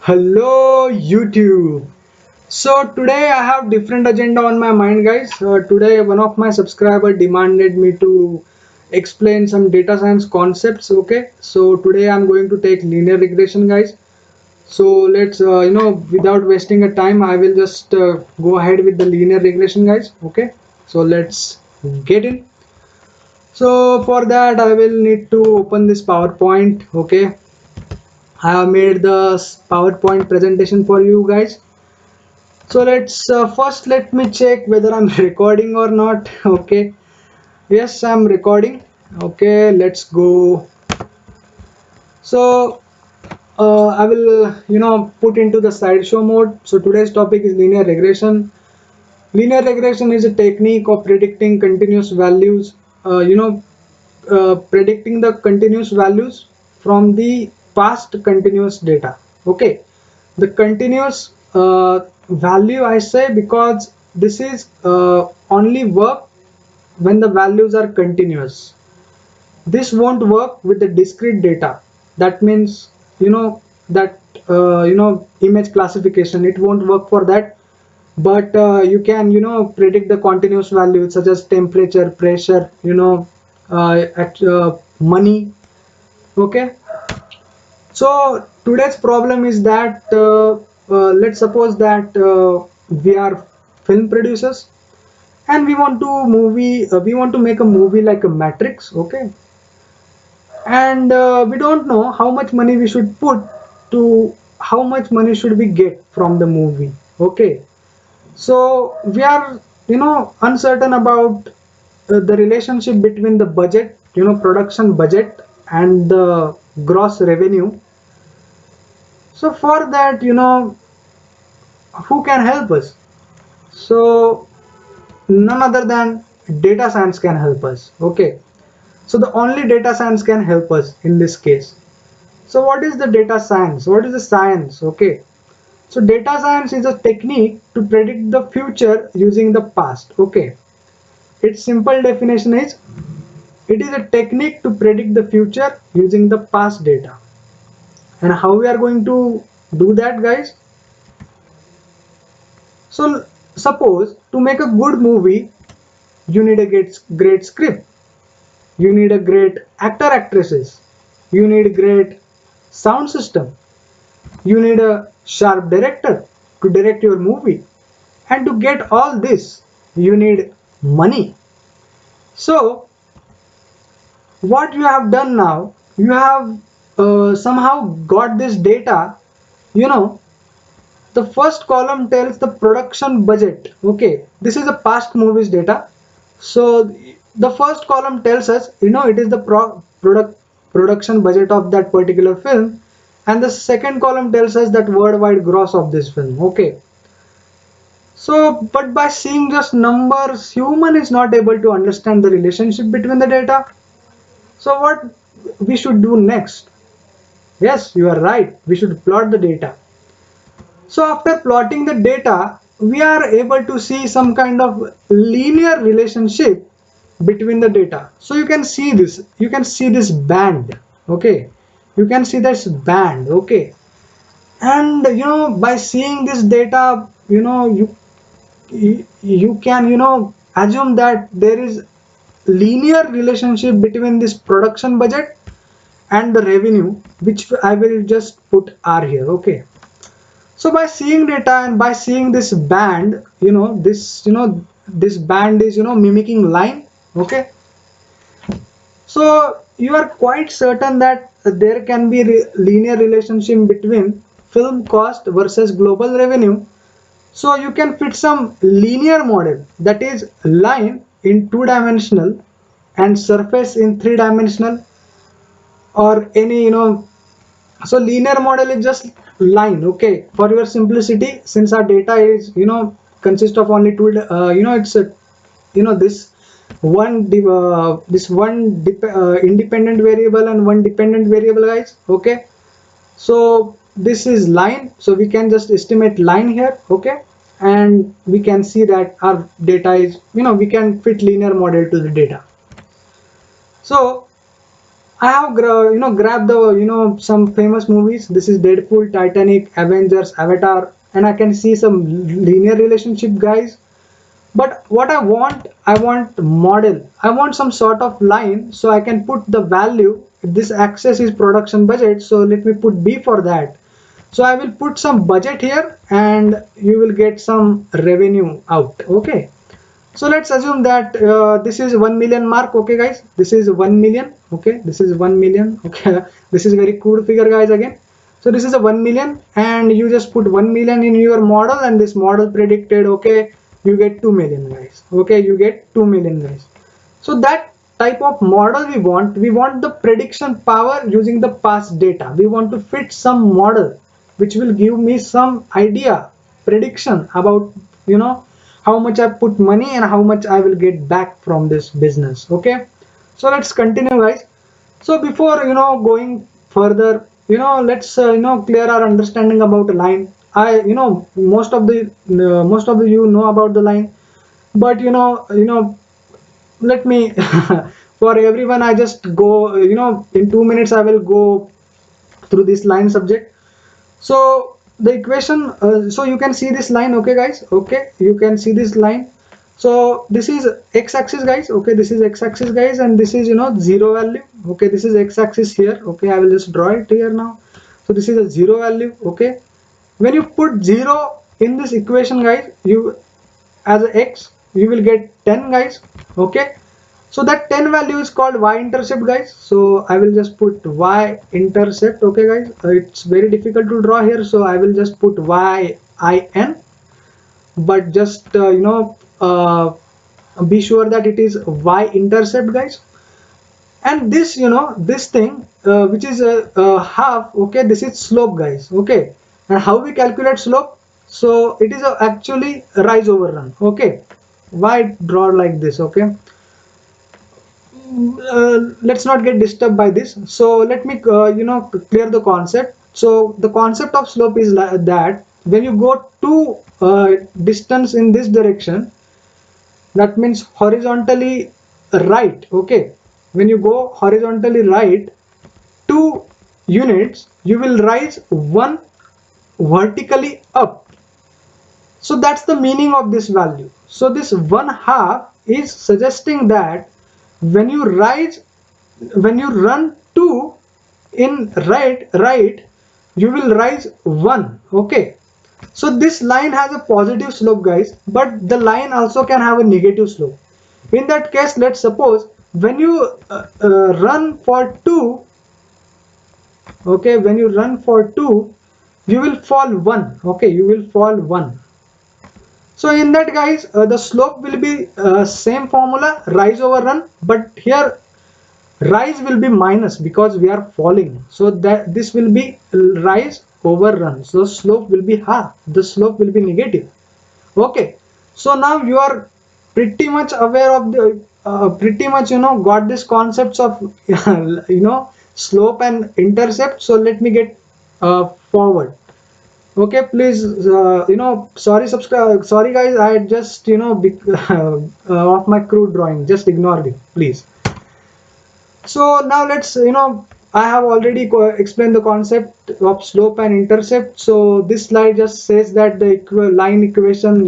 Hello YouTube. So today I have different agenda on my mind, guys. Today one of my subscriber demanded me to explain some data science concepts. Okay, so today I'm going to take linear regression, guys. So let's without wasting a time, I will just go ahead with the linear regression, guys. Okay, so let's get in. So for that I will need to open this PowerPoint. Okay, I have made the PowerPoint presentation for you guys. So let's first let me check whether I'm recording or not. Okay, yes, I'm recording. Okay, let's go. So I will put into the slideshow mode. So today's topic is linear regression. Linear regression is a technique of predicting continuous values. Predicting the continuous values from the past continuous data. Okay, the continuous value I say because this is only work when the values are continuous. This won't work with the discrete data. That means that image classification, it won't work for that. But you can predict the continuous values such as temperature, pressure, money. Okay, so today's problem is that let's suppose that we are film producers and we want to make a movie like a Matrix. Okay, and we don't know how much money we should put to how much money should we get from the movie. Okay, so we are uncertain about the relationship between the budget, production budget, and the gross revenue. So for that, who can help us? So none other than data science can help us. Okay, so the only data science can help us in this case. So what is the data science? What is the science? Okay, so data science is a technique to predict the future using the past. Okay, its simple definition is it is a technique to predict the future using the past data. And how we are going to do that, guys? So suppose to make a good movie, you need a great script, you need a great actor actresses, you need great sound system, you need a sharp director to direct your movie, and to get all this you need money. So what you have done now, you have somehow got this data. you know the first column tells the production budget. Okay, this is a past movies data. So the first column tells us it is the production budget of that particular film, and the second column tells us that worldwide gross of this film. Okay, so but by seeing just numbers, human is not able to understand the relationship between the data. So what we should do next? Yes, you are right, we should plot the data. So after plotting the data, we are able to see some kind of linear relationship between the data. So you can see this band. Okay, you can see this band. Okay, and by seeing this data, you can assume that there is linear relationship between this production budget and the revenue, which I will just put R here. Okay, so by seeing data and by seeing this band, this band is mimicking line. Okay, so you are quite certain that there can be linear relationship between film cost versus global revenue. So you can fit some linear model, that is line in two-dimensional and surface in three-dimensional, or any so linear model is just line. Okay, for your simplicity, since our data is consist of only two, it's a this independent variable and one dependent variable, guys. Okay, so this is line, so we can just estimate line here. Okay, and we can see that our data is we can fit linear model to the data. So I have grabbed the some famous movies. This is Deadpool, Titanic, Avengers, Avatar, and I can see some linear relationship, guys. But what I want model. I want some sort of line so I can put the value. If this access is production budget, so let me put B for that. So I will put some budget here and you will get some revenue out. Okay. So let's assume that this is 1 million mark. Okay guys, this is 1 million. Okay, this is 1 million. Okay, this is very cool figure, guys. Again, so this is a 1 million and you just put 1 million in your model and this model predicted, okay, you get 2 million, guys. Okay, you get 2 million, guys. So that type of model we want the prediction power using the past data. We want to fit some model which will give me some idea, prediction about, how much I put money and how much I will get back from this business. Okay, so let's continue, guys. So before going further, let's clear our understanding about a line. I most of the you know about the line, but let me for everyone I just go, in 2 minutes I will go through this line subject. So the equation, so you can see this line. Okay guys, okay, you can see this line. So this is x-axis, guys. Okay, this is x-axis, guys, and this is zero value. Okay, this is x-axis here. Okay, I will just draw it here now. So this is a zero value. Okay, when you put 0 in this equation, guys, you as a x you will get 10, guys. Okay, so that 10 value is called y-intercept, guys. So I will just put y-intercept. Okay guys, it's very difficult to draw here, so I will just put y-in, but just be sure that it is y-intercept, guys. And this this thing which is a half, okay, this is slope, guys. Okay, and how we calculate slope? So it is actually rise over run. Okay, why draw like this? Okay, let's not get disturbed by this. So let me clear the concept. So the concept of slope is that when you go to distance in this direction, that means horizontally right. Okay, when you go horizontally right 2 units, you will rise 1 vertically up. So that's the meaning of this value. So this 1/2 is suggesting that when you rise, when you run 2 in right, you will rise 1. Okay, so this line has a positive slope, guys, but the line also can have a negative slope. In that case, let's suppose when you run for 2, okay, when you run for 2, you will fall 1. Okay, you will fall 1. So in that, guys, the slope will be same formula, rise over run, but here rise will be minus because we are falling. So that this will be rise over run. So slope will be half. The slope will be negative. Okay. So now you are pretty much aware of the pretty much got this concepts of slope and intercept. So let me get forward. Okay, please, sorry guys, I just off my crude drawing, just ignore it, please. So now let's I have already explained the concept of slope and intercept. So this slide just says that the line equation,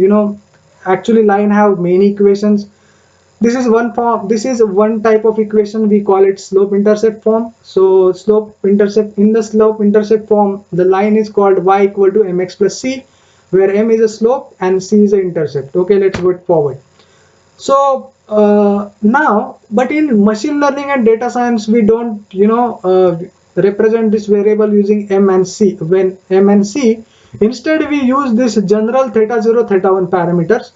actually line have many equations. This is one form, this is one type of equation, we call it slope intercept form. So slope intercept, in the slope intercept form, the line is called y equal to mx plus c, where m is a slope and c is the intercept. Okay, let's go forward. So now, but in machine learning and data science, we don't represent this variable using m and c. When m and c, instead we use this general theta 0 theta 1 parameters.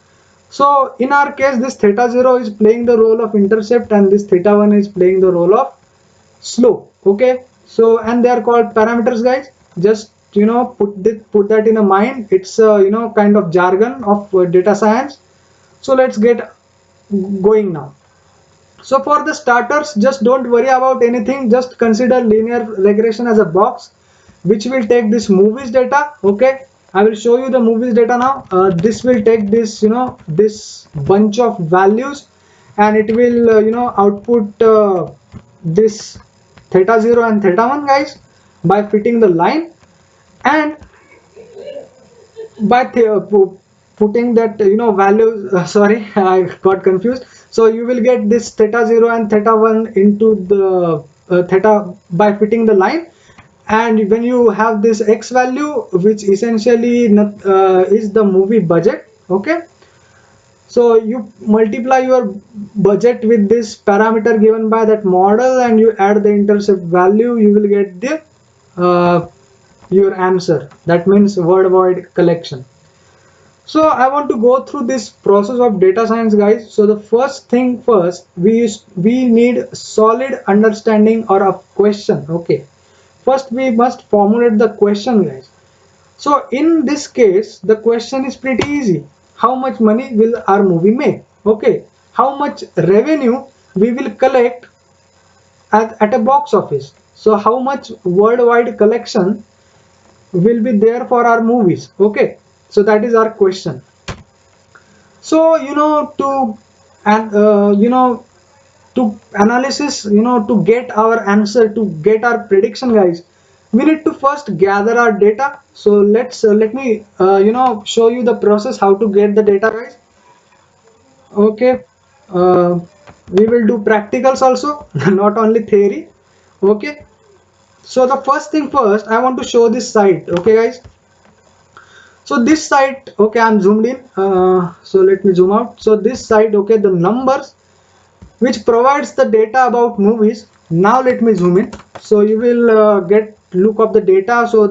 So in our case, this theta 0 is playing the role of intercept and this theta 1 is playing the role of slope. Okay, so and they are called parameters, guys. Just put that in a mind. It's kind of jargon of data science. So let's get going now. So for the starters, just don't worry about anything, just consider linear regression as a box which will take this movies data. Okay, I will show you the movies data now. This will take this this bunch of values and it will output this theta 0 and theta 1, guys, by fitting the line, and by putting that values, sorry, I got confused. So you will get this theta 0 and theta 1 into the theta by fitting the line, and when you have this x value, which essentially is the movie budget. Okay, so you multiply your budget with this parameter given by that model, and you add the intercept value, you will get the your answer. That means worldwide collection. So I want to go through this process of data science, guys. So the first thing first, we need solid understanding or a question. Okay, first we must formulate the question, guys. So in this case, the question is pretty easy. How much money will our movie make? Okay, how much revenue we will collect at a box office? So how much worldwide collection will be there for our movies? Okay, so that is our question. So to and to analysis, to get our answer, to get our prediction, guys, we need to first gather our data. So let me show you the process how to get the data, guys. Okay, uh, we will do practicals also, not only theory. Okay, so the first thing first, I want to show this site. Okay, guys, so this site, okay, I'm zoomed in, so let me zoom out. So this site, okay, the numbers which provides the data about movies. Now let me zoom in, so you will get look of the data. So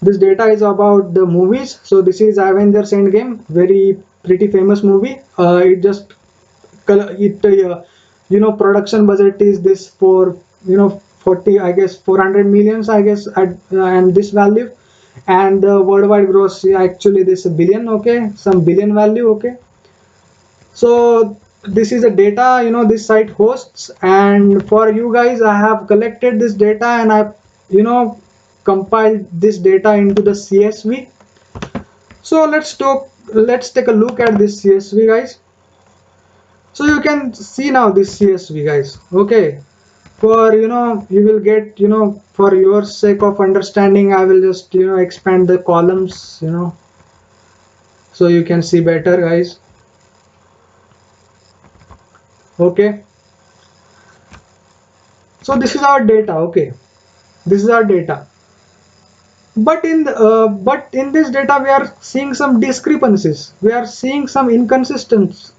this data is about the movies. So this is Avengers Endgame, very pretty famous movie. It just production budget is this for 40, I guess 400 millions, I guess, and this value, and the worldwide gross, actually this billion. Okay, some billion value. Okay, so this is the data this site hosts, and for you guys I have collected this data, and I compiled this data into the CSV. So let's take a look at this CSV, guys. So you can see now this CSV, guys. Okay, for you will get for your sake of understanding, I will just expand the columns, so you can see better, guys. Okay, so this is our data. Okay, this is our data, but in this data we are seeing some discrepancies, we are seeing some inconsistencies.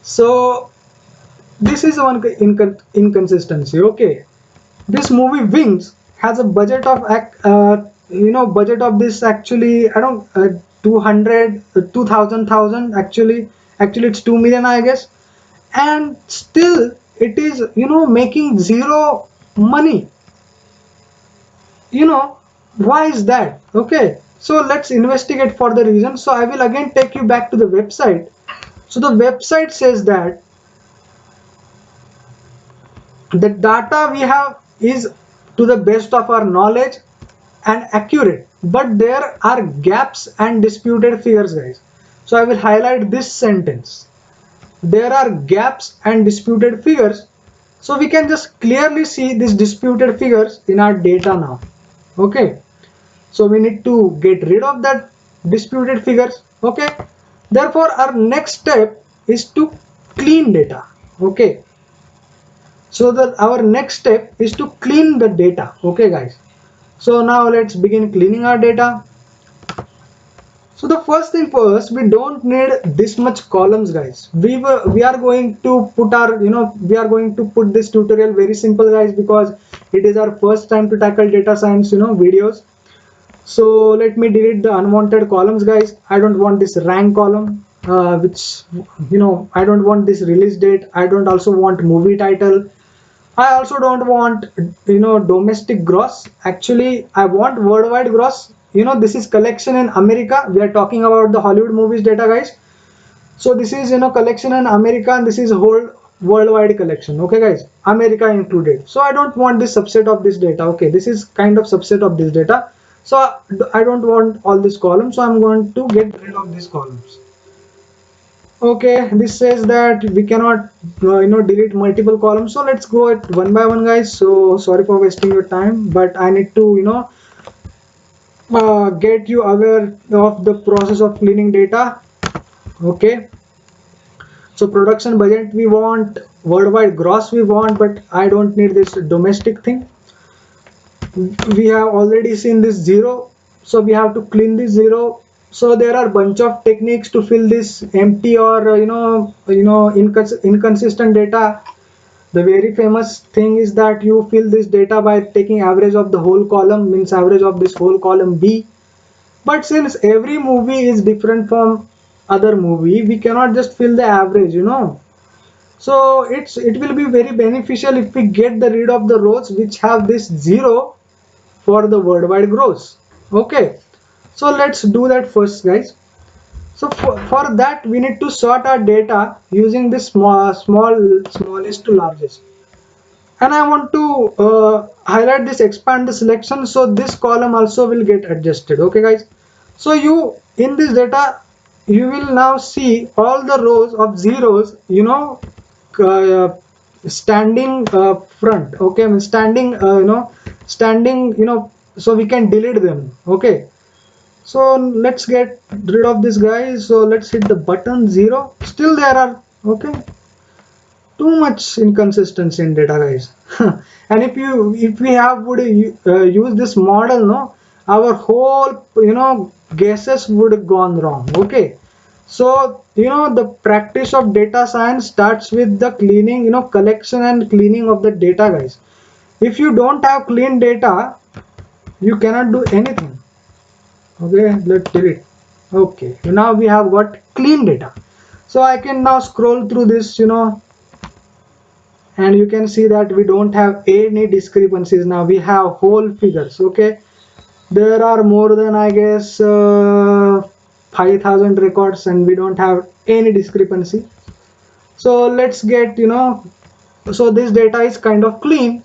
So this is one inconsistency. Okay, this movie Wings has a budget of budget of this, actually I don't 200 2000 actually it's 2 million, I guess, and still it is making zero money. Why is that? Okay, so let's investigate for the reason. So I will again take you back to the website. So the website says that the data we have is to the best of our knowledge and accurate, but there are gaps and disputed figures, guys. So I will highlight this sentence: there are gaps and disputed figures. So we can just clearly see these disputed figures in our data now. Okay, so we need to get rid of that disputed figures. Okay, therefore our next step is to clean data. Okay, so that our next step is to clean the data. Okay, guys, so now let's begin cleaning our data. So the first thing first, we don't need this much columns, guys. We are going to put our we are going to put this tutorial very simple, guys, because it is our first time to tackle data science videos. So let me delete the unwanted columns, guys. I don't want this rank column, which I don't want this release date. I don't also want movie title. I also don't want domestic gross. Actually I want worldwide gross. This is collection in America. We are talking about the Hollywood movies data, guys. So this is collection in America, and this is whole worldwide collection. Okay, guys, America included. So I don't want this subset of this data. Okay, this is kind of subset of this data. So I don't want all these columns, so I'm going to get rid of these columns. Okay, this says that we cannot delete multiple columns, so let's go it one by one, guys. So sorry for wasting your time, but I need to get you aware of the process of cleaning data. Okay, so production budget we want, worldwide gross we want, but I don't need this domestic thing. We have already seen this zero, so we have to clean this zero. So there are bunch of techniques to fill this empty or inconsistent data. The very famous thing is that you fill this data by taking average of the whole column, means average of this whole column B. But since every movie is different from other movie, we cannot just fill the average. So it will be very beneficial if we get the rid of the rows which have this zero for the worldwide gross. Okay, so let's do that first, guys. So for that we need to sort our data using this smallest to largest, and I want to highlight this, expand the selection, so this column also will get adjusted. Okay, guys, so you in this data you will now see all the rows of zeros, uh, standing front. Okay, I mean standing standing, so we can delete them. Okay, so let's get rid of this guy. So let's hit the button, 0. Still there are, okay, too much inconsistency in data, guys. And if we have would use this model, no, our whole guesses would have gone wrong. Okay, so the practice of data science starts with the cleaning, collection and cleaning of the data, guys. If you don't have clean data, you cannot do anything. Okay, let's delete. Okay, now we have got clean data, so I can now scroll through this, and you can see that we don't have any discrepancies. Now we have whole figures. Okay, there are more than, I guess, 5,000 records, and we don't have any discrepancy. So let's get, so this data is kind of clean,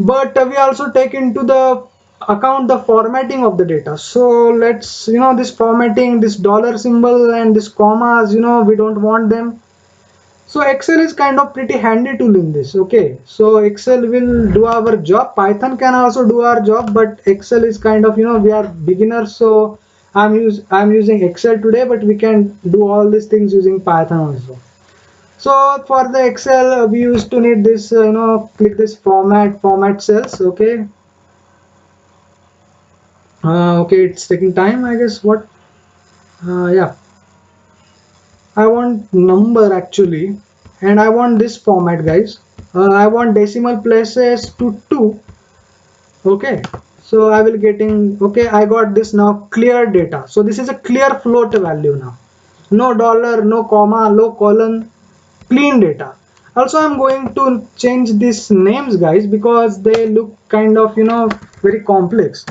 but we also take into the account the formatting of the data. So let's, this formatting, this dollar symbol and this commas, we don't want them. So Excel is kind of pretty handy tool in this. Okay, so Excel will do our job. Python can also do our job, but Excel is kind of, we are beginners, so I'm using Excel today, but we can do all these things using Python also. So for the Excel, we used to need this, click this format cells. Okay, okay, it's taking time, I guess. What? Yeah, I want number actually, and I want this format, guys. I want decimal places to 2. Okay, so I will getting, okay, I got this now, clear data. So this is a clear float value now. No dollar, no comma, no colon, clean data. Also, I'm going to change these names, guys, because they look kind of, very complex.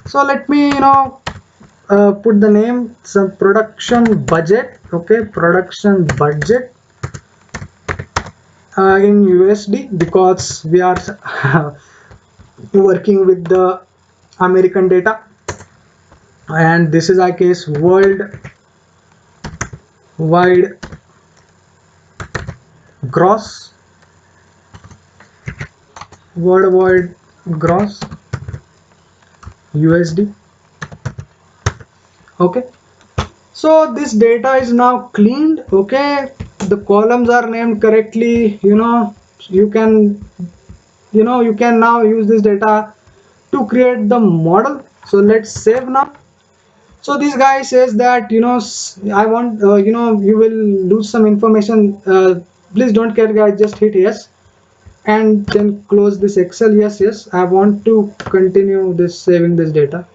So let me, put the name, some production budget. Okay, production budget in USD, because we are working with the American data, and this is, I guess, wide gross, worldwide gross USD. Okay, so this data is now cleaned. Okay, the columns are named correctly. You can you can now use this data to create the model. So let's save now. So this guy says that, I want, you will lose some information. Please don't care, guys, just hit yes and then close this Excel. Yes, I want to continue this saving this data.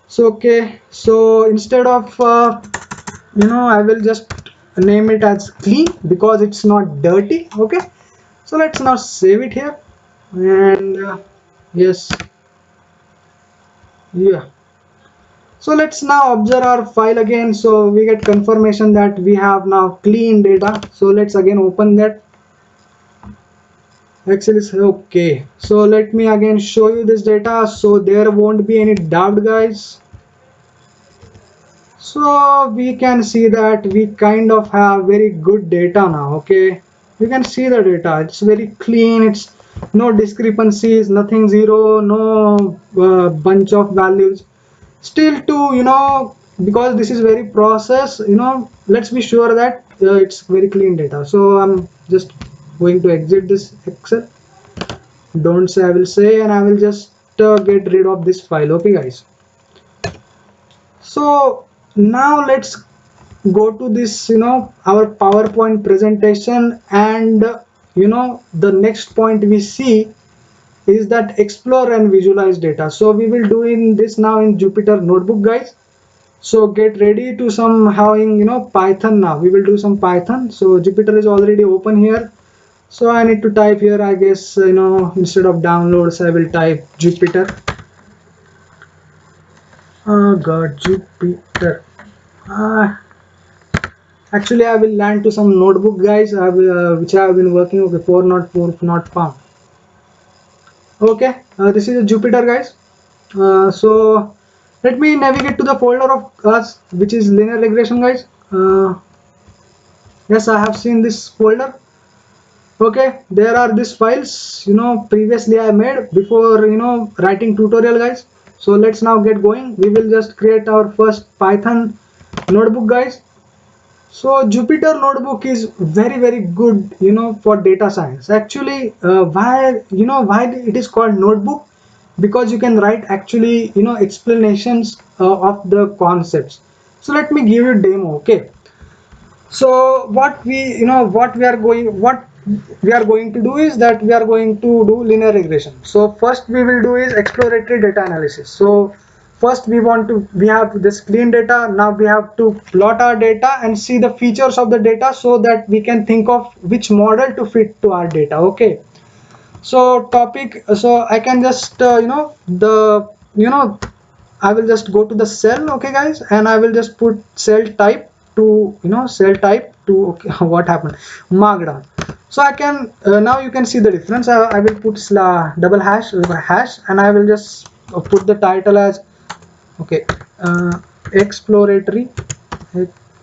So okay, so instead of I will just name it as clean because it's not dirty. Okay, so let's now save it here, and yes, yeah. So let's now observe our file again. So we get confirmation that we have now clean data. So let's again open that. Excel is okay. So let me again show you this data, so there won't be any doubt, guys. So we can see that we kind of have very good data now. Okay, you can see the data, it's very clean, it's no discrepancies, nothing, zero, no bunch of values. Still to, because this is very process, let's be sure that it's very clean data. So I'm just going to exit this Excel, don't say I will say, and I will just get rid of this file. Okay guys, so now let's go to this, our PowerPoint presentation, and the next point we see is that explore and visualize data. So we will do in this now in Jupyter Notebook guys. So get ready to some having, Python. Now we will do some Python. So Jupyter is already open here, so I need to type here, I guess, instead of downloads I will type Jupyter. Oh god, Jupyter. Ah, actually I will land to some notebook guys, which I have been working. Okay, 404 not found. Okay, this is a Jupyter guys. So let me navigate to the folder of us, which is linear regression guys. Yes, I have seen this folder. Okay, there are these files, previously I made before, writing tutorial guys. So let's now get going. We will just create our first Python notebook guys. So Jupyter Notebook is very very good, for data science. Actually, why it is called notebook? Because you can write actually, explanations of the concepts. So let me give you a demo. Okay, so what we are going to do is that we are going to do linear regression. So first we will do is exploratory data analysis. So first we have this clean data. Now we have to plot our data and see the features of the data so that we can think of which model to fit to our data. Okay, so topic, so I can just I will just go to the cell. Okay guys, and I will just put cell type to, okay, what happened, markdown. So I can, now you can see the difference. I will put double hash hash, and I will just put the title as, okay, exploratory.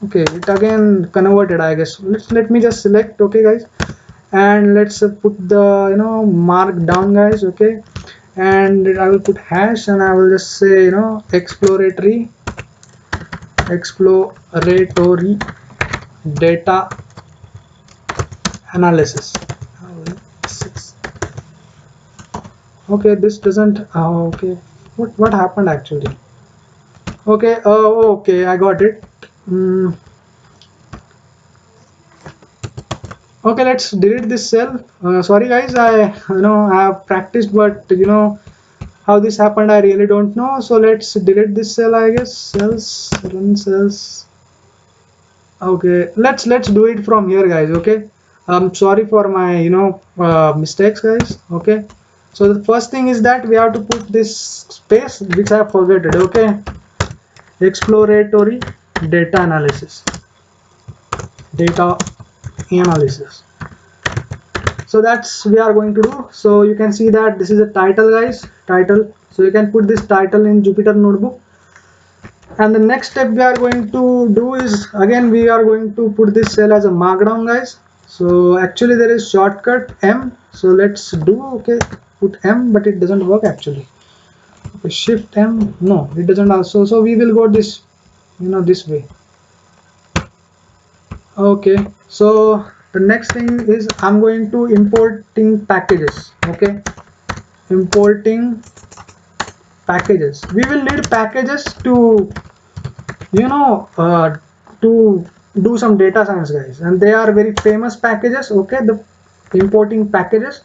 Okay, it again converted, I guess. Let me just select. Okay guys, and let's put the, markdown guys. Okay, and I will put hash, and I will just say, exploratory data analysis. Okay, this doesn't, okay, what happened actually? Okay, okay, I got it. Okay, let's delete this cell. Sorry guys, I have practiced, but how this happened I really don't know. So let's delete this cell, I guess. Cells, run cells. Okay, let's do it from here guys. Okay, I'm sorry for my, mistakes guys. Okay, so the first thing is that we have to put this space, which I have forgotten. Okay, exploratory data analysis. So that's we are going to do. So you can see that this is a title guys, title. So you can put this title in Jupyter Notebook, and the next step we are going to do is, again we are going to put this cell as a markdown guys. So actually there is shortcut M, so let's do, okay, put M, but it doesn't work actually. Okay, shift M, no, it doesn't also. So we will go this, this way. Okay, so the next thing is I'm going to importing packages. Okay, importing packages. We will need packages to, to do some data science guys, and they are very famous packages. Okay, the importing packages.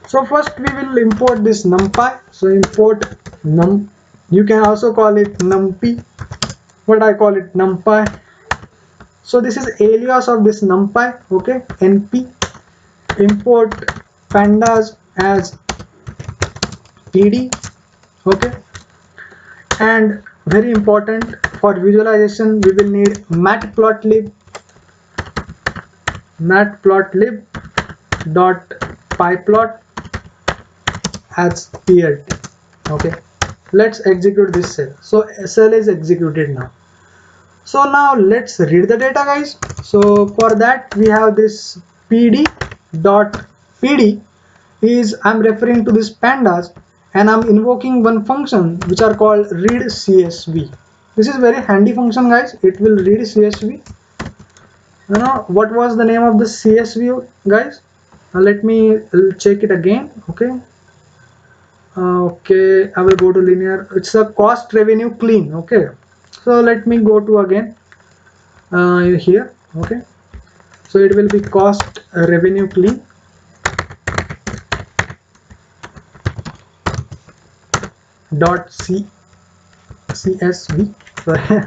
So first we will import this numpy. So import you can also call it numpy, but I call it numpy. So this is alias of this numpy. Okay, np. Import pandas as pd. Okay, and very important, for visualization we will need matplotlib dot pyplot as plt. Okay, let's execute this cell. So cell is executed now. So now let's read the data, guys. So for that we have this pd is I'm referring to this pandas, and I'm invoking one function which are called read CSV. This is very handy function, guys. It will read CSV. What was the name of the CSV, guys? Let me check it again. Okay, I will go to linear. It's a cost revenue clean. Okay, so let me go to again here. Okay, so it will be cost revenue clean dot CSV. Sorry.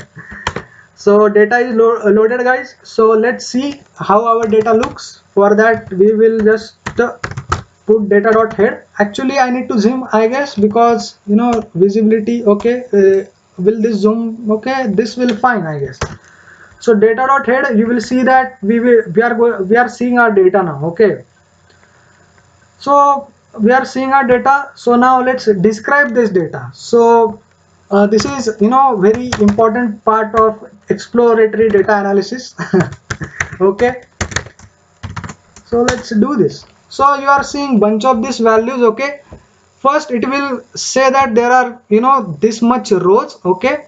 So data is loaded, guys. So let's see how our data looks. For that we will just put data dot head. Actually I need to zoom, I guess, because visibility. Okay, will this zoom? Okay, this will fine, I guess. So data dot head, you will see that we are seeing our data now. Okay, so we are seeing our data. So now let's describe this data. So this is very important part of exploratory data analysis. Okay, so let's do this. So you are seeing bunch of these values. Okay, first it will say that there are this much rows. Okay,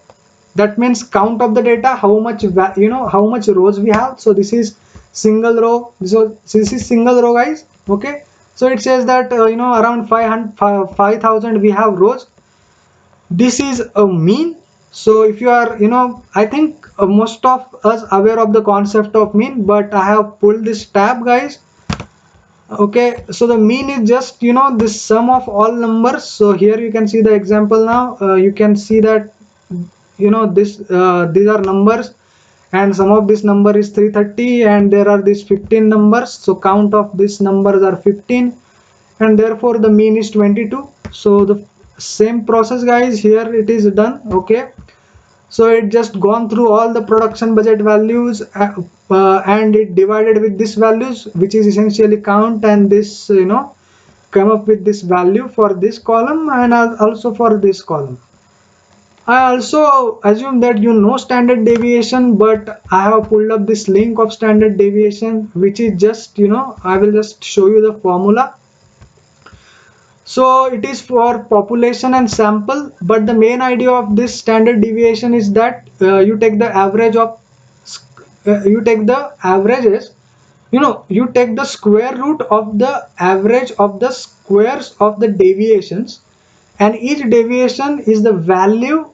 that means count of the data, how much how much rows we have. So this is single row. So this is single row, guys. Okay, so it says that around 5,000 we have rows. This is a mean. So if you are I think most of us aware of the concept of mean, but I have pulled this tab, guys. Okay, so the mean is just this sum of all numbers. So here you can see the example. Now you can see that this these are numbers, and some of this number is 330, and there are these 15 numbers. So count of these numbers are 15, and therefore the mean is 22. So the same process, guys, here it is done. Okay, so it just gone through all the production budget values, and it divided with this values, which is essentially count, and this come up with this value for this column and also for this column. I also assume that standard deviation, but I have pulled up this link of standard deviation, which is just I will just show you the formula. So it is for population and sample, but the main idea of this standard deviation is that you take the average of you take the averages, you take the square root of the average of the squares of the deviations, and each deviation is the value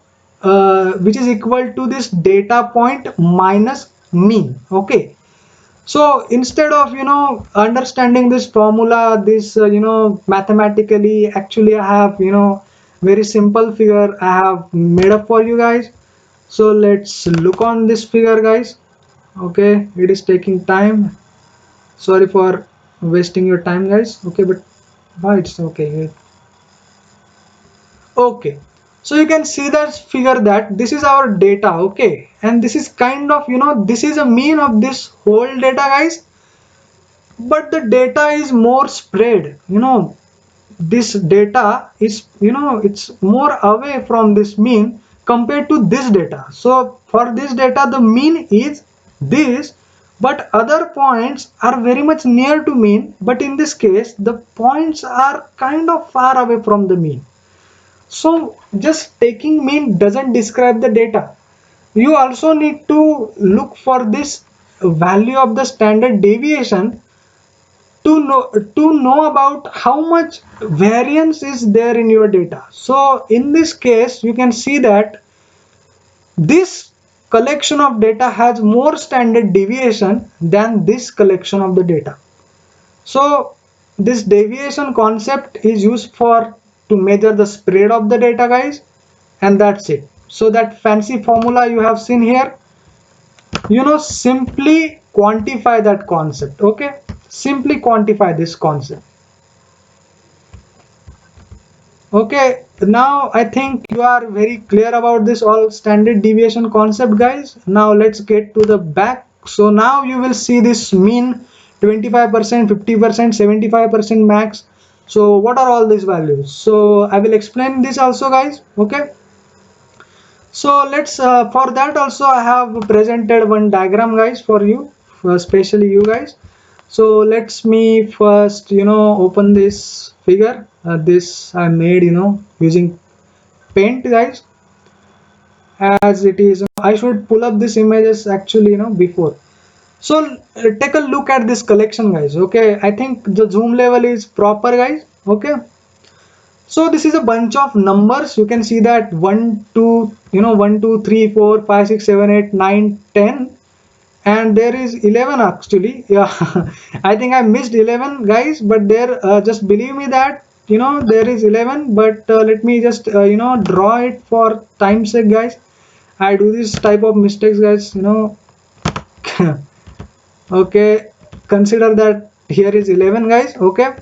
which is equal to this data point minus mean. Okay, so instead of understanding this formula, this mathematically, actually I have very simple figure I have made up for you guys. So let's look on this figure, guys. Okay, it is taking time. Sorry for wasting your time, guys. Okay, but why it's okay. Okay, so you can see that figure that this is our data. Okay, and this is kind of this is a mean of this whole data, guys, but the data is more spread. This data is it's more away from this mean compared to this data. So for this data the mean is this, but other points are very much near to mean, but in this case the points are kind of far away from the mean. So just taking mean doesn't describe the data. You also need to look for this value of the standard deviation to know about how much variance is there in your data. So in this case you can see that this collection of data has more standard deviation than this collection of the data. So this deviation concept is used for to measure the spread of the data, guys, and that's it. So that fancy formula you have seen here, simply quantify that concept. Okay, simply quantify this concept. Okay, now I think you are very clear about this all standard deviation concept, guys. Now let's get to the back. So now you will see this mean 25%, 50%, 75% max. So what are all these values? So I will explain this also, guys. Okay, So let's for that also I have presented one diagram guys for you, especially you guys. So let's me first open this figure. This I made using paint guys, as it is. I should pull up this images actually before. So take a look at this collection guys. Okay, I think the zoom level is proper guys. Okay, so this is a bunch of numbers. You can see that 1 2 1 2 3 4 5 6 7 8 9 10, and there is 11 actually. Yeah, I think I missed 11 guys, but there just believe me that there is 11, but let me just draw it for time's sake guys. I do this type of mistakes guys. Okay, consider that here is 11 guys. Okay,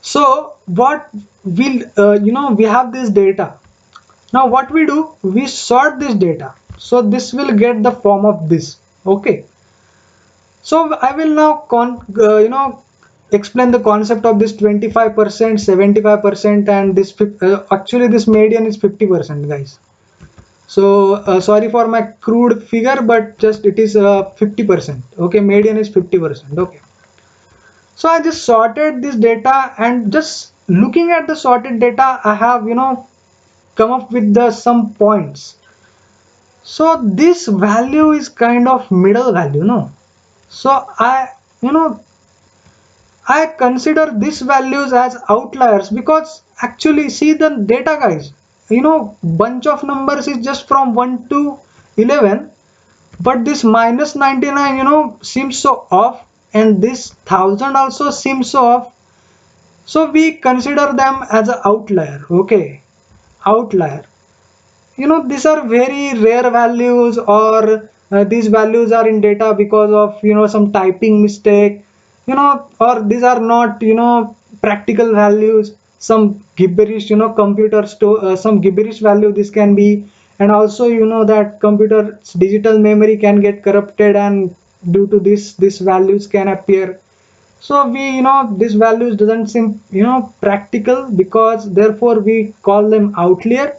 so what will we have this data. Now what we do, we sort this data, so this will get the form of this. Okay, so I will now explain the concept of this 25%, 75%, and this actually this median is 50% guys. So sorry for my crude figure, but just it is 50%. Okay, median is 50%. Okay, so I just sorted this data, and just looking at the sorted data I have come up with the some points. So this value is kind of middle value, no? So you know I consider these values as outliers, because actually see the data guys, bunch of numbers is just from 1 to 11, but this minus 99 seems so off, and this 1000 also seems so off. So we consider them as an outlier. Okay, outlier. These are very rare values, or these values are in data because of some typing mistake, or these are not practical values, some gibberish computer store some gibberish value this can be. And also that computer's digital memory can get corrupted, and due to this values can appear. So we these values doesn't seem practical, because therefore we call them outlier.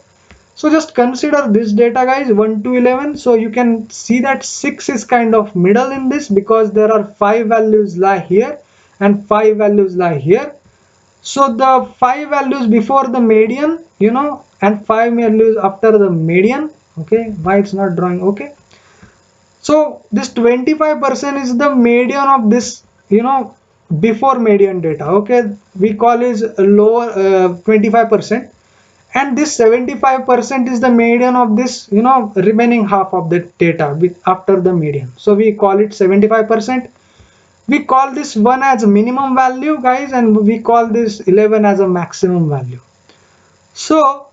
So just consider this data guys, 1 to 11. So you can see that 6 is kind of middle in this, because there are 5 values lie here and 5 values lie here. So the 5 values before the median, and 5 values after the median. Okay, why it's not drawing? Okay, so this 25% is the median of this before median data. Okay, we call is lower 25%, and this 75% is the median of this remaining half of the data with after the median. So we call it 75%. We call this one as minimum value guys, and we call this 11 as a maximum value. So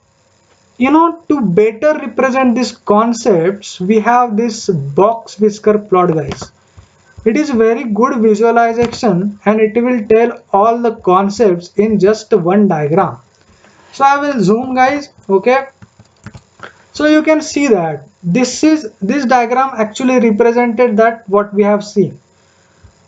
to better represent these concepts, we have this box whisker plot guys. It is very good visualization, and it will tell all the concepts in just one diagram. So I will zoom guys. Okay, so you can see that this diagram actually represented that what we have seen.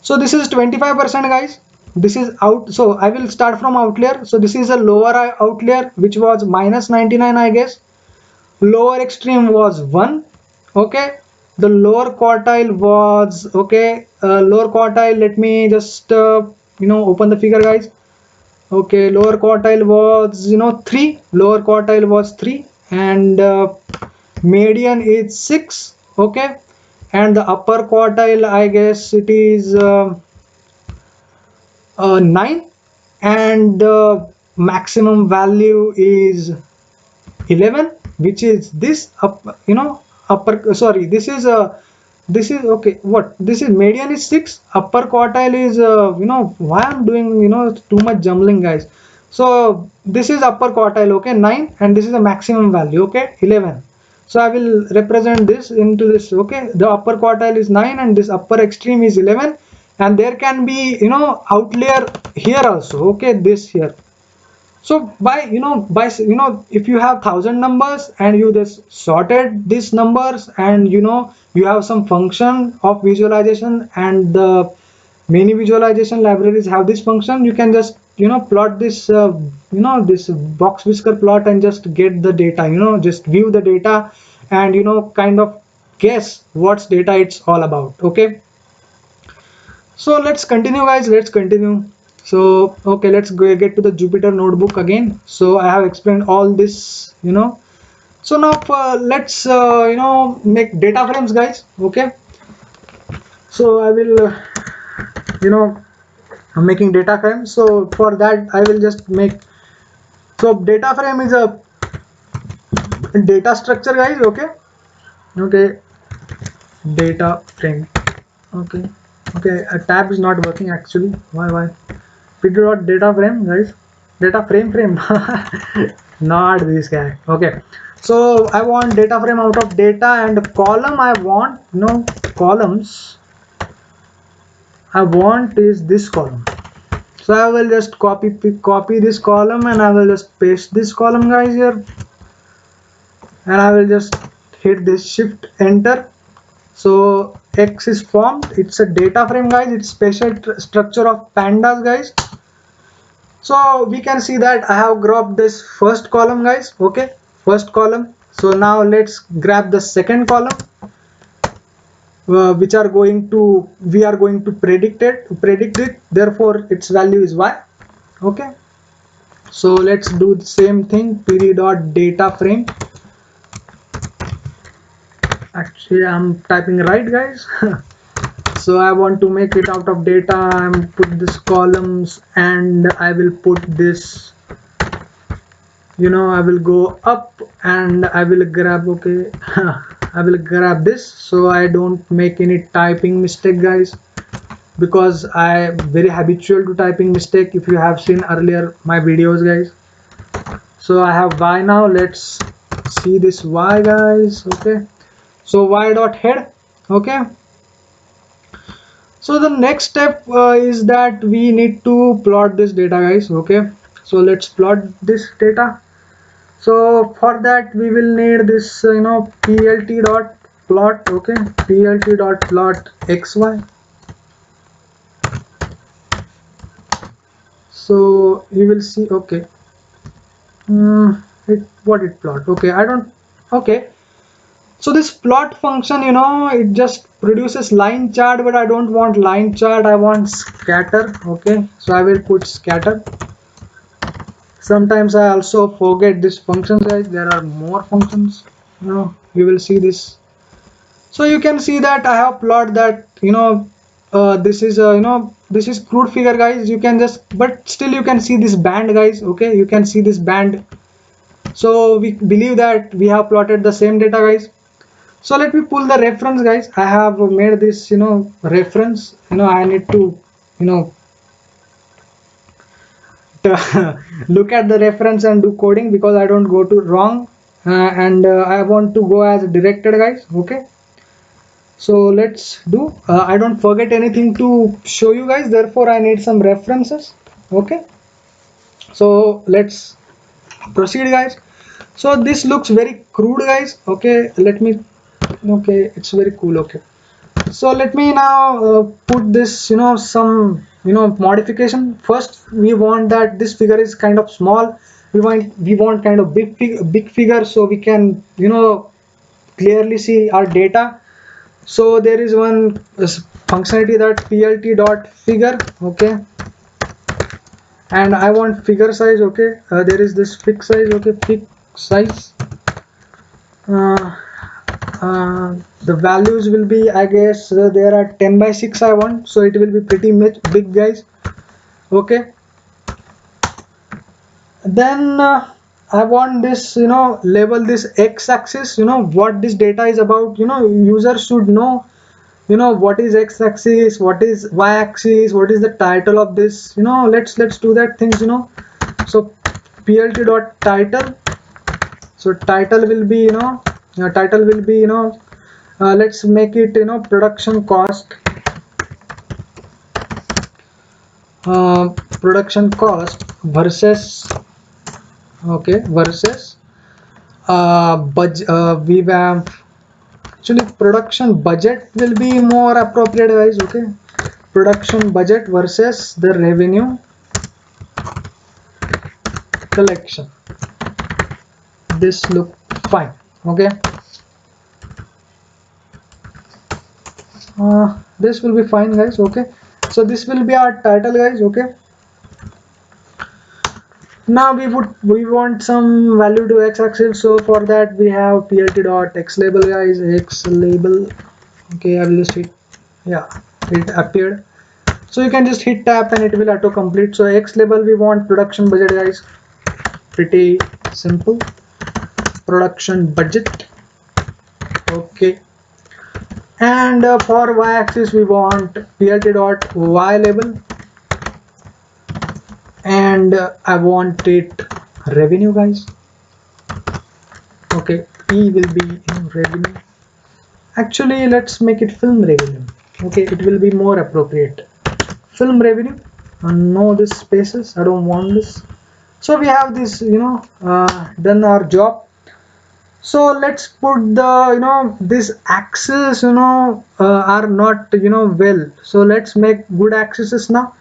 So this is 25% guys, this is out. So I will start from outlier. So this is a lower outlier, which was minus 99 I guess. Lower extreme was 1. Okay, the lower quartile was okay, lower quartile, let me just open the figure guys. Okay, lower quartile was 3, lower quartile was 3, and median is 6. Okay, and the upper quartile I guess it is 9, and maximum value is 11, which is this up upper, sorry, this is okay, what this is, median is 6, upper quartile is why I'm doing too much jumbling guys. So this is upper quartile, okay, 9, and this is the maximum value, okay, 11. So I will represent this into this. Okay, the upper quartile is 9 and this upper extreme is 11, and there can be outlier here also. Okay, this here. So by if you have 1000 numbers and you just sorted these numbers, and you have some function of visualization, and the many visualization libraries have this function, you can just plot this this box whisker plot and just get the data, just view the data and kind of guess what's data it's all about. Okay, so let's continue guys, let's continue. So okay, let's go get to the Jupyter notebook again. So I have explained all this, so now let's make data frames guys. Okay, so I will I'm making data frame. So for that I will just make, so data frame is a data structure guys. Okay, data frame. Okay, a tab is not working actually. Why pd data frame guys, data frame not this guy. Okay, so I want data frame out of data, and column I want, columns I want is this column. So I will just copy this column and I will just paste this column guys here, and I will just hit this shift enter. So X is formed. It's a data frame guys, it's special structure of pandas guys. So we can see that I have grabbed this first column guys. Okay, first column. So now let's grab the second column, which we are going to predict it, therefore its value is y. Okay, so let's do the same thing, pd.data frame. Actually I'm typing right guys so I want to make it out of data. I'm put this columns and I will put this, I will go up and I will grab, okay I will grab this so I don't make any typing mistake guys, because I am very habitual to typing mistake if you have seen earlier my videos guys. So I have y now. Let's see this y guys. Okay, so y dot head. Okay, so the next step is that we need to plot this data guys. Okay, so let's plot this data. So for that we will need this plt dot plot. Okay, plt dot plot xy. So you will see, okay, what it plot. Okay, I don't, okay, so this plot function, it just produces line chart, but I don't want line chart, I want scatter. Okay, so I will put scatter. Sometimes I also forget this function guys, there are more functions, you will see this. So you can see that I have plot that, this is this is crude figure guys. You can just, but still you can see this band guys. Okay, you can see this band. So we believe that we have plotted the same data guys. So let me pull the reference guys. I have made this reference. I need to look at the reference and do coding, because I don't go to wrong, and I want to go as directed guys. Okay, so let's do, I don't forget anything to show you guys, therefore I need some references. Okay, so let's proceed guys. So this looks very crude guys. Okay, let me, okay, it's very cool. Okay, so let me now put this some modification. First we want that this figure is kind of small, we want kind of big figure, so we can clearly see our data. So there is one functionality that plt dot figure. Okay, and I want figure size. Okay, there is this fix size. Okay, fix size, the values will be, I guess there are 10:6 I want, so it will be pretty much big guys. Okay, then I want this label this x-axis, what this data is about. User should know what is x-axis, what is y-axis, what is the title of this. Let's do that things. So plt dot title, so title will be let's make it production cost, production cost versus, okay, versus budget, we have, actually production budget will be more appropriate guys. Okay, production budget versus the revenue collection. This look fine. Okay, this will be fine, guys. Okay, so this will be our title, guys. Okay, now we want some value to x-axis, so for that we have plt dot x label, guys. X label. Okay, I will just hit, yeah, it appeared. So you can just hit tab and it will auto complete. So x label, we want production budget, guys. Pretty simple, production budget. Okay, and for y-axis we want plt dot y label, and I want it revenue, guys. Okay, P will be in revenue. Actually, let's make it film revenue. Okay, it will be more appropriate. Film revenue. No, this spaces, I don't want this. So we have this, done our job. So let's put the, this axis, are not, well. So let's make good axes now.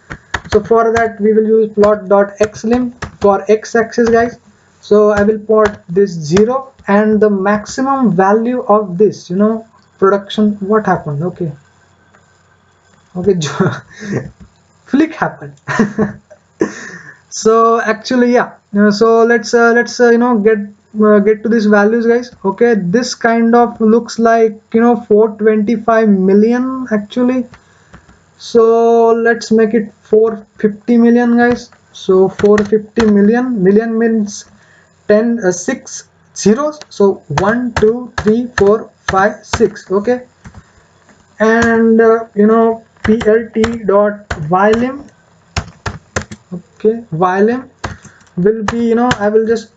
So for that we will use plot.xlim for x-axis, guys. So I will put this 0 and the maximum value of this, production. What happened? Okay, flick happened. So actually, yeah, so let's get to these values, guys. Okay, this kind of looks like 425 million actually. So let's make it 450 million, guys. So 450 million means 6 zeros, so 1 2 3 4 5 6. Okay, and plt dot ylim. Okay, ylim will be, I will just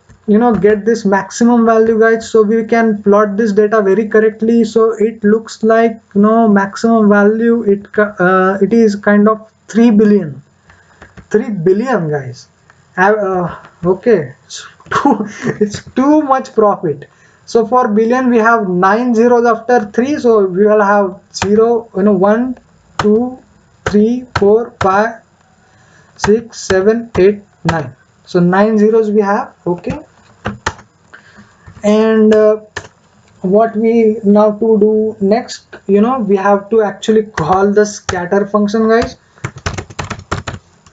get this maximum value, guys, so we can plot this data very correctly. So it looks like maximum value, it is kind of 3 billion, guys. Okay, it's too much profit. So for billion we have 9 zeros after 3, so we will have 0, 1 2 3 4 5 6 7 8 9. So 9 zeros we have. Okay, and what we now to do next, we have to actually call the scatter function, guys.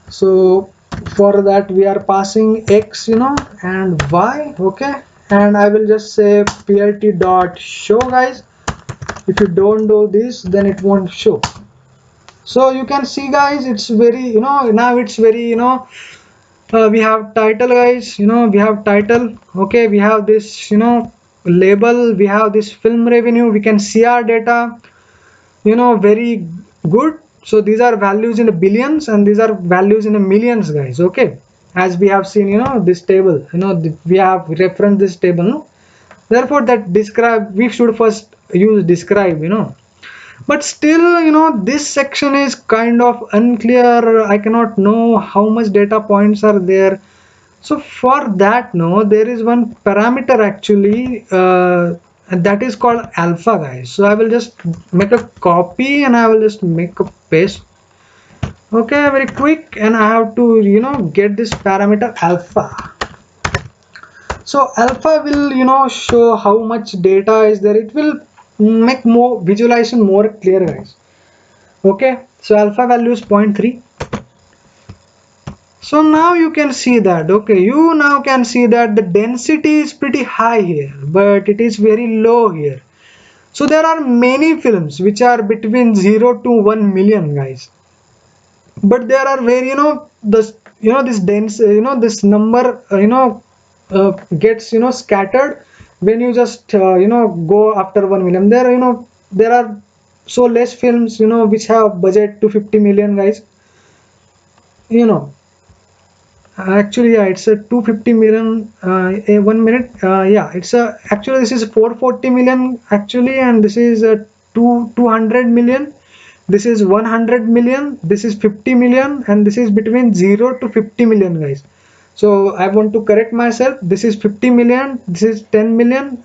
So for that we are passing x, and y. Okay, and I will just say plt dot show, guys. If you don't do this, then it won't show. So you can see, guys, it's very, now it's very, we have title, guys. We have title. Okay, we have this, label, we have this film revenue, we can see our data, very good. So these are values in the billions and these are values in the millions, guys. Okay, as we have seen, this table, we have referenced this table, no? Therefore that describe, we should first use describe, but still, this section is kind of unclear. I cannot know how much data points are there. So for that, there is one parameter actually, and that is called alpha, guys. So I will just make a copy and I will just make a paste. Okay, very quick, and I have to get this parameter alpha. So alpha will show how much data is there. It will make more visualization more clear, guys. Okay, so alpha value is 0.3. So now you can see that, okay, you now can see that the density is pretty high here, but it is very low here. So there are many films which are between 0 to 1 million, guys. But there are where this dense this number gets scattered when you just go after 1 million. There are so less films which have budget to 50 million, guys. Actually, yeah, it's a 250 million a 1 minute. Yeah, it's a actually this is 440 million actually, and this is a 200 million. This is 100 million. This is 50 million, and this is between 0 to 50 million, guys. So I want to correct myself. This is 50 million. This is 10 million.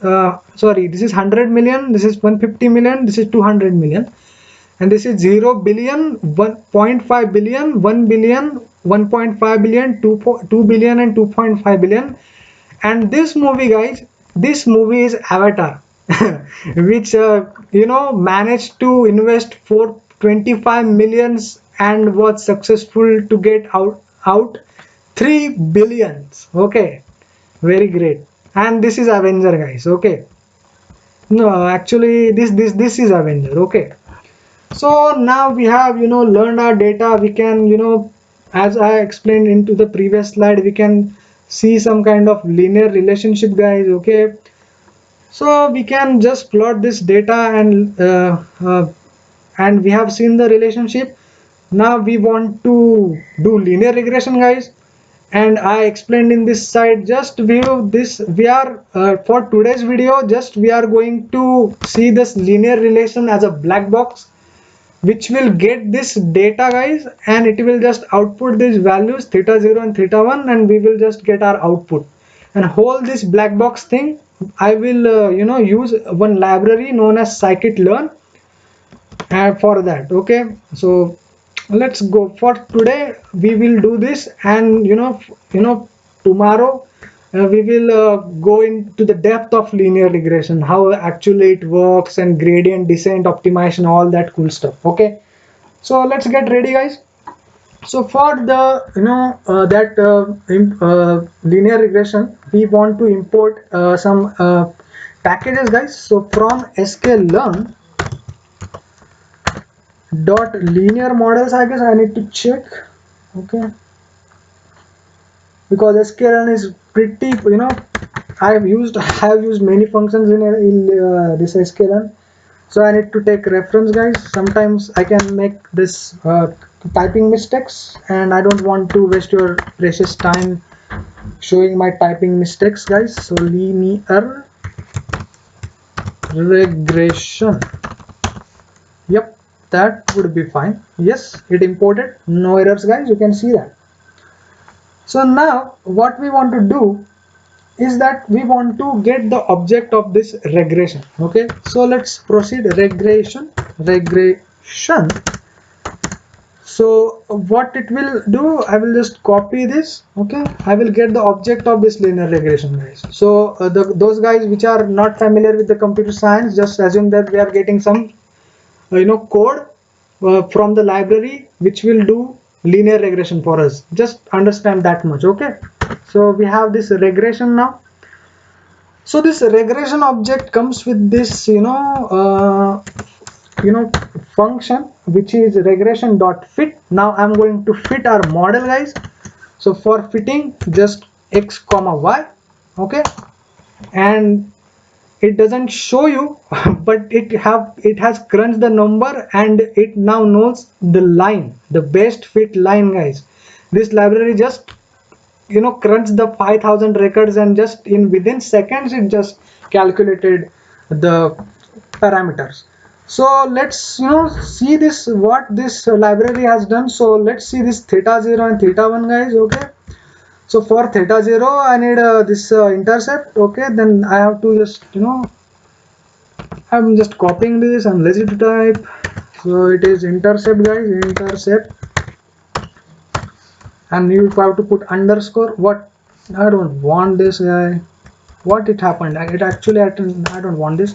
Sorry, this is 100 million. This is 150 million. This is 200 million. And this is 0 billion, 1.5 billion, 1 billion, 1.5 billion, 2 billion and 2.5 billion. And this movie, guys, this movie is Avatar, which managed to invest for 25 millions and was successful to get out 3 billions. Okay, very great. And this is Avenger, guys. Okay, no, actually this is Avenger. Okay, so now we have learned our data. We can as I explained into the previous slide, we can see some kind of linear relationship, guys. Okay, so we can just plot this data and we have seen the relationship. Now we want to do linear regression, guys, and I explained in this side. Just view this. We are for today's video, just we are going to see this linear relation as a black box, which will get this data, guys, and it will just output these values theta 0 and theta 1, and we will just get our output. And whole this black box thing, I will use one library known as scikit-learn for that. Okay, so let's go. For today we will do this, and tomorrow we will go into the depth of linear regression, how actually it works, and gradient descent optimization, all that cool stuff. Okay, so let's get ready, guys. So for the linear regression, we want to import some packages, guys. So from sklearn dot linear models, I guess I need to check. Okay, because sklearn is pretty, I have used many functions in this sklearn, so I need to take reference, guys. Sometimes I can make this typing mistakes, and I don't want to waste your precious time showing my typing mistakes, guys. So linear regression, yep, that would be fine. Yes, it imported, no errors, guys, you can see that. So now what we want to do is that we want to get the object of this regression. Okay, so let's proceed. Regression. So what it will do, I will just copy this. Okay, I will get the object of this linear regression, guys. So those guys which are not familiar with the computer science, just assume that we are getting some code from the library which will do linear regression for us. Just understand that much. Okay, so we have this regression now. So this regression object comes with this function which is regression.fit. Now I'm going to fit our model, guys. So for fitting, just x comma y. Okay, and it doesn't show you but it has crunched the number, and it now knows the line, the best fit line, guys. This library just crunched the 5,000 records, and just within seconds it just calculated the parameters. So let's see this, what this library has done. So let's see this theta 0 and theta 1, guys. Okay, so for theta 0 I need this intercept. Okay, then I have to just I'm just copying this, I'm lazy to type. So it is intercept, guys, intercept, and you have to put underscore. What, I don't want this, guy. What it happened, it actually I don't want this,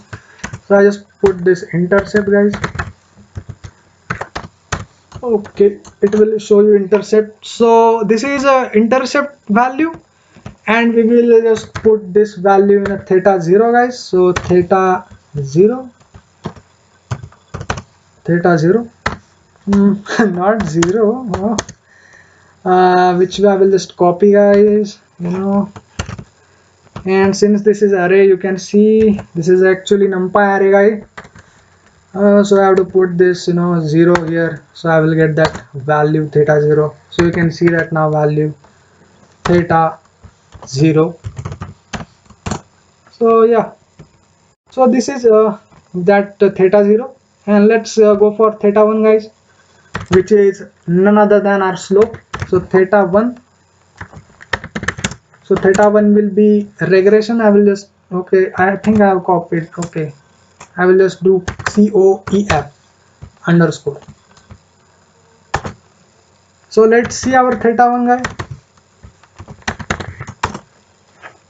so I just put this intercept, guys. Okay, it will show you intercept. So this is a intercept value, and we will just put this value in a theta 0, guys. So theta 0 not 0. Which I will just copy, guys, and since this is array, you can see this is actually numpy array, guys. So I have to put this 0 here, so I will get that value theta 0. So you can see that now value theta 0. So yeah, so this is that theta 0, and let's go for theta 1, guys, which is none other than our slope. So theta 1, so theta 1 will be regression. I will just, okay, I think I have copied. Okay, I will just do COEF underscore. So let's see our theta 1 guy.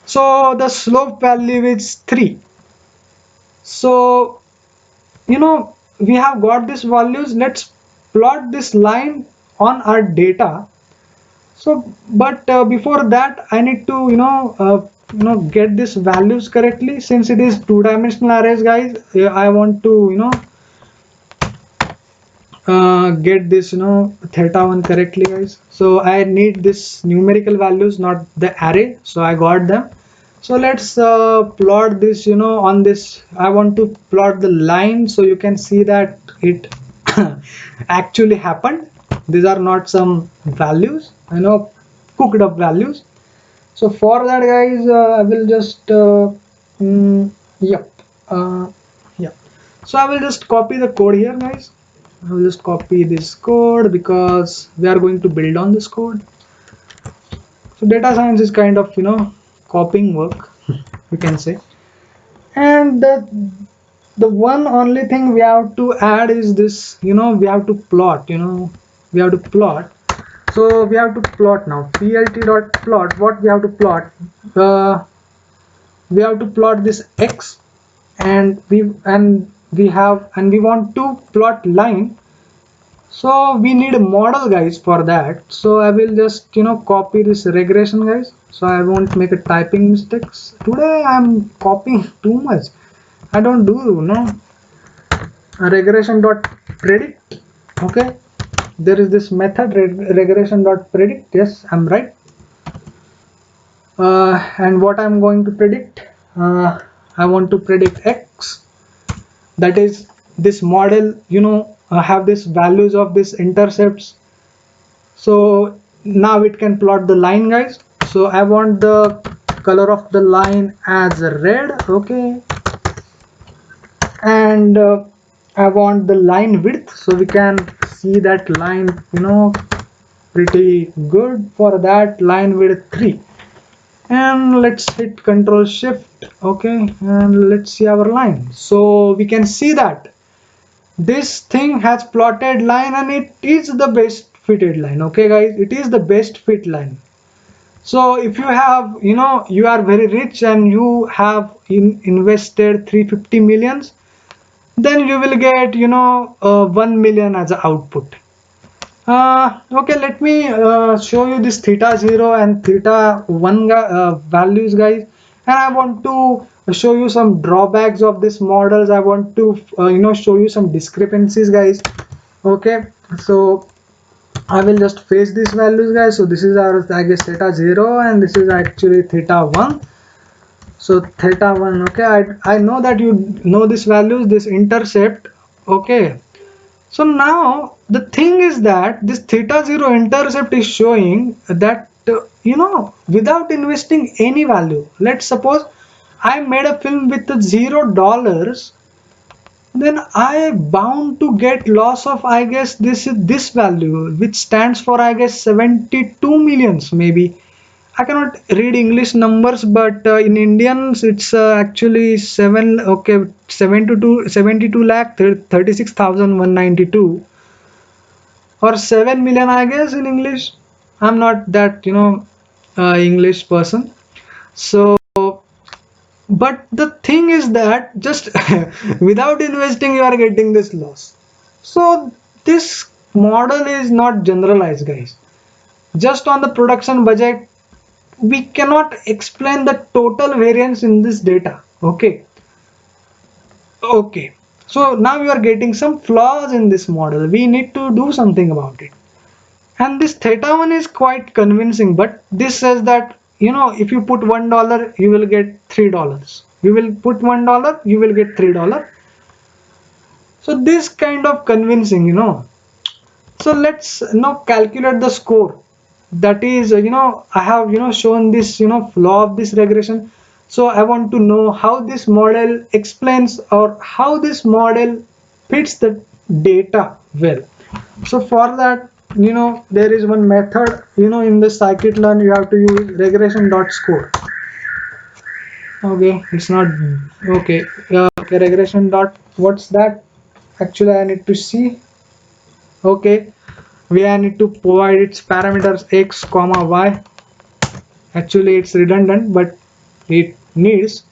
So the slope value is 3. So we have got these values. Let's plot this line on our data. So but before that I need to get these values correctly. Since it is two-dimensional arrays guys, I want to get this theta 1 correctly guys. So I need this numerical values, not the array. So I got them. So let's plot this on this. I want to plot the line so you can see that it actually happened. These are not some values, cooked up values. So for that guys, I will just yep yeah. So I will just copy the code here guys. I will just copy this code because we are going to build on this code. So data science is kind of copying work, we can say. And the one only thing we have to add is this, we have to plot, we have to plot. So we have to plot now. plt.plot. What we have to plot? We have to plot this x, and we want to plot line. So we need a model guys for that. So I will just copy this regression guys, so I won't make a typing mistakes. Today I'm copying too much. I don't do regression dot predict. Okay, there is this method regression dot predict. Yes, I'm right. And what I'm going to predict, I want to predict x, that is this model have this values of this intercepts. So now it can plot the line guys. So I want the color of the line as red. Okay, and I want the line width, so we can see that line pretty good. For that, line width 3, and let's hit Control Shift. Okay, and let's see our line. So we can see that this thing has plotted line, and it is the best fitted line. Okay guys, it is the best fit line. So if you have you are very rich and you have invested 350 millions, then you will get 1 million as an output. Okay, let me show you this theta 0 and theta 1 values guys, and I want to show you some drawbacks of this models. I want to show you some discrepancies guys. Okay, so I will just face these values guys. So this is our, I guess, theta 0, and this is actually theta 1. So theta 1, okay, I know that you know this values, this intercept. Okay, so now the thing is that this theta 0 intercept is showing that without investing any value. Let's suppose I made a film with $0, then I bound to get loss of, I guess, this value, which stands for, I guess, 72 millions maybe. I cannot read English numbers, but in Indians it's actually 72 lakh 36,192, or 7 million, I guess, in English. I'm not that English person. So but the thing is that just without investing you are getting this loss. So this model is not generalized guys. Just on the production budget we cannot explain the total variance in this data. Okay, so now you are getting some flaws in this model. We need to do something about it. And this theta 1 is quite convincing, but this says that if you put $1 you will get $3. You will put $1, you will get $3. So this kind of convincing. So let's now calculate the score. That is I have shown this flaw of this regression. So I want to know how this model explains, or how this model fits the data well. So for that there is one method in the scikit-learn. You have to use regression.score. Okay, it's not okay. Okay, regression dot, what's that? Actually I need to see. Okay, where I need to provide its parameters x comma y. Actually it's redundant, but it needs.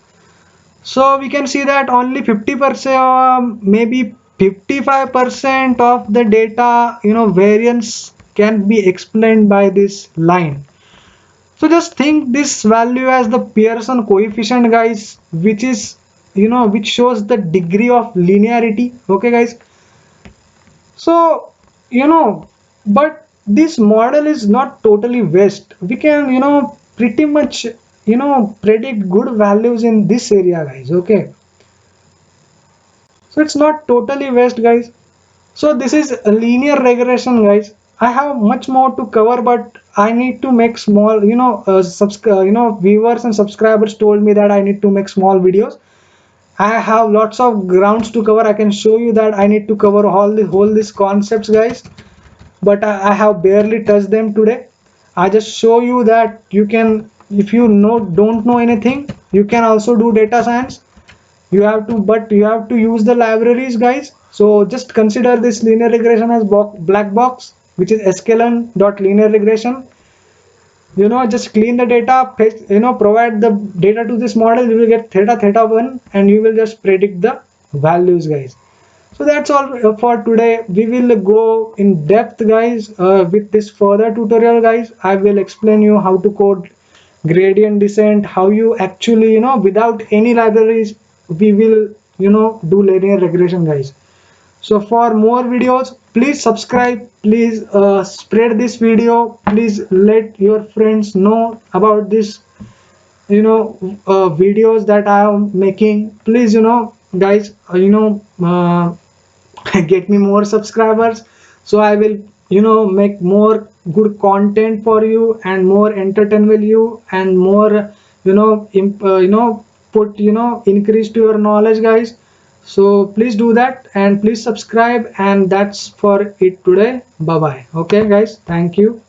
So we can see that only 50%, maybe 55% of the data, variance can be explained by this line. So just think this value as the Pearson coefficient, guys, which is, which shows the degree of linearity. Okay, guys. So, but this model is not totally waste. We can, pretty much, predict good values in this area, guys. Okay. So it's not totally waste, guys. So this is a linear regression, guys. I have much more to cover, but I need to make small, viewers and subscribers told me that I need to make small videos. I have lots of grounds to cover. I can show you that I need to cover all these concepts, guys, but I have barely touched them today. I just show you that you can, if you don't know anything, you can also do data science. You have to, but you have to use the libraries, guys. So just consider this linear regression as black box, which is sklearn.linear regression. Just clean the data, provide the data to this model, you will get theta 1, and you will just predict the values, guys. So that's all for today. We will go in depth, guys, with this further tutorial, guys. I will explain you how to code gradient descent, how you actually, without any libraries, we will, do linear regression, guys. So for more videos, please subscribe, please spread this video, please let your friends know about this, videos that I am making. Please, guys, get me more subscribers, so I will, make more good content for you and more entertain with you and more, put, increase to your knowledge, guys. So please do that and please subscribe, and that's for it today. Bye bye. Okay, guys, thank you.